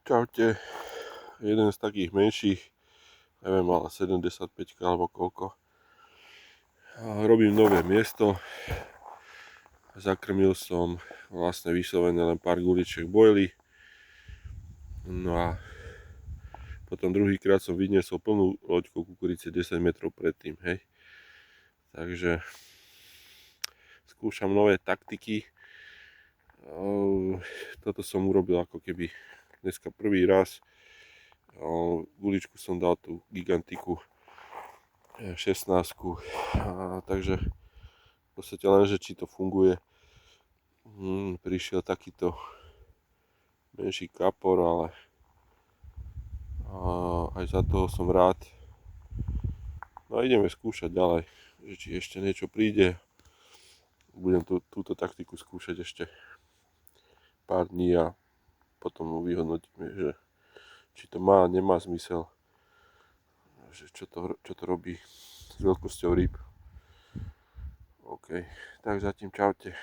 Čaute, jeden z takých menších, neviem, ale 75 alebo koľko. Robím nové miesto, zakrmil som vlastne vyslovene len pár guličiek bojly. No a potom druhýkrát som vyniesol plnú loďku kukurice 10 metrov predtým, hej. Takže skúšam nové taktiky. Toto som urobil ako keby dneska prvý raz. Guličku som dal tú gigantiku 16, takže v podstate len, že či to funguje. Prišiel takýto menší kapor, ale aj za toho som rád. No a ideme skúšať ďalej, že či ešte niečo príde. Budem túto taktiku skúšať ešte pár dní a potom vyhodnotíme, že či to má, nemá zmysel, že čo to robí s veľkosťou rýb. OK, tak zatím čaute.